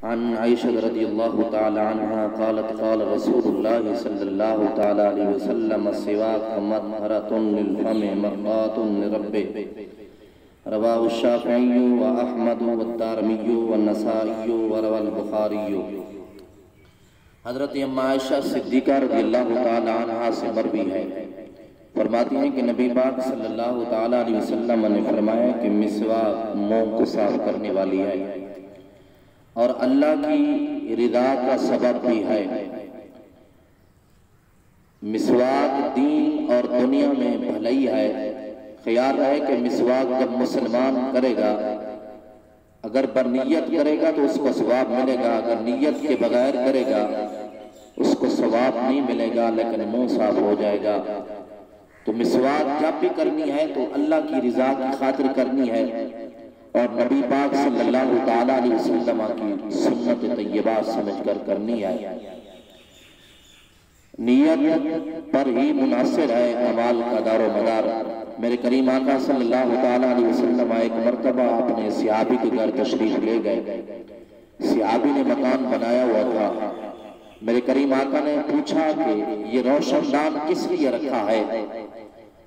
عن عائشة رضی اللہ تعالی عنہ قالت قال رسول اللہ صلی اللہ تعالی علیہ وسلم السواک مطهرة للفم مرضاة لربه رواہ الشافعی و احمد والدارمی والنسائی وروى البخاری۔ حضرت ام عائشہ صدیقہ رضی اللہ تعالی عنہ سے مروی ہے، فرماتی ہیں کہ نبی پاک صلی اللہ تعالی علیہ وسلم نے فرمایا کہ مسواک منہ کو صاف کرنے والی ہے اور اللہ کی رضا کا سبب بھی ہے۔ مسواک دین اور دنیا میں بھلائی ہے۔ خیال رہے کہ مسواک جب مسلمان کرے گا، اگر برنیت کرے گا تو اس کو ثواب ملے گا، اگر نیت کے بغیر کرے گا اس کو ثواب نہیں ملے گا، لیکن منہ صاف ہو جائے گا۔ تو مسواک جب بھی کرنی ہے تو اللہ کی رضا کی خاطر کرنی ہے اور نبی پاک صلی اللہ تعالیٰ علیہ وسلم کی سنت طیبہ سمجھ کر کرنی ہے۔ نیت پر ہی منحصر ہے اعمال کا دار و مدار۔ میرے کریم آقا صلی اللہ تعالیٰ علیہ وسلم ایک مرتبہ اپنے صحابی کے گھر تشریف لے گئے۔ صحابی نے مکان بنایا ہوا تھا۔ میرے کریم آقا نے پوچھا کہ یہ روشن دان کس لیے رکھا ہے؟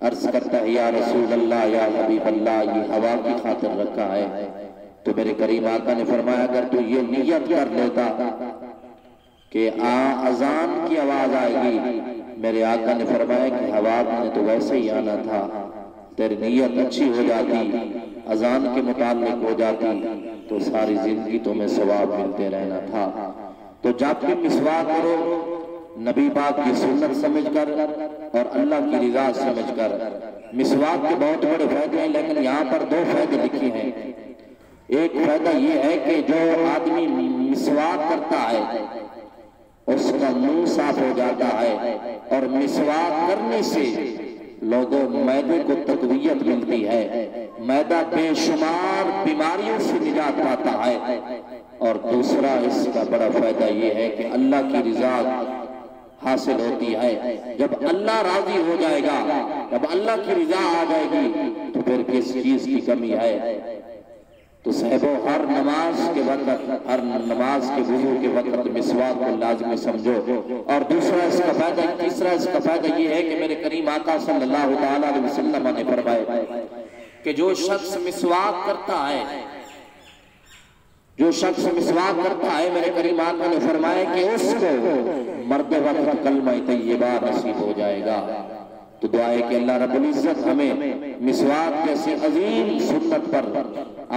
عرض کرتا ہے یا رسول اللہ یا حبیب اللہ یہ ہوا کی خاطر رکھا ہے۔ تو میرے کریم آقا نے فرمایا اگر تو یہ نیت کر لیتا کہ اذان کی آواز آئے گی، میرے آقا نے فرمایا کہ ہوا نے تو ویسے ہی آنا تھا، تیری نیت اچھی ہو جاتی، اذان کے متعلق ہو جاتی تو ساری زندگی تمہیں ثواب ملتے رہنا تھا۔ تو جب بھی مسواک کرو نبی پاک کی سنت سمجھ کر اور اللہ کی رضا سمجھ کر۔ مسواک کے بہت بڑے فائدے ہیں، لیکن یہاں پر دو فائدے لکھے ہیں۔ ایک فائدہ یہ ہے کہ جو آدمی مسواک کرتا ہے اس کا منہ صاف ہو جاتا ہے، اور مسواک کرنے سے لوگوں معدے کو تقویت ملتی ہے، معدہ بے شمار بیماریوں سے نجات پاتا ہے۔ اور دوسرا اس کا بڑا فائدہ یہ ہے کہ اللہ کی رضا حاصل ہوتی ہے۔ جب اللہ راضی ہو جائے گا، جب اللہ کی رضا آ جائے گی تو پھر کس چیز کی کمی ہے؟ تو صاحبو ہر نماز کے وقت، ہر نماز کے وضو کے وقت مسواک کو لازمی سمجھو۔ اور دوسرا اس کا فائدہ، تیسرا اس کا فائدہ یہ ہے کہ میرے کریم آقا صلی اللہ تعالیٰ علیہ وسلم نے فرمایا کہ جو شخص مسواک کرتا ہے، جو شخص مسواک کرتا ہے، میرے کریم آقا نے فرمایا کہ اس کو مرد وقت کلمہ طیبہ نصیب ہو جائے گا۔ تو دعا ہے کہ اللہ رب العزت ہمیں مسواک جیسے عظیم سنت پر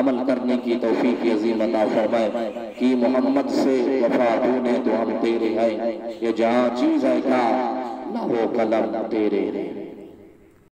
عمل کرنے کی توفیق عظیم عطا فرمائے کہ محمد سے وفا دونے تو ہم تیرے ہیں، یہ جہاں چیز ہے کا نہ وہ قلم تیرے رہے۔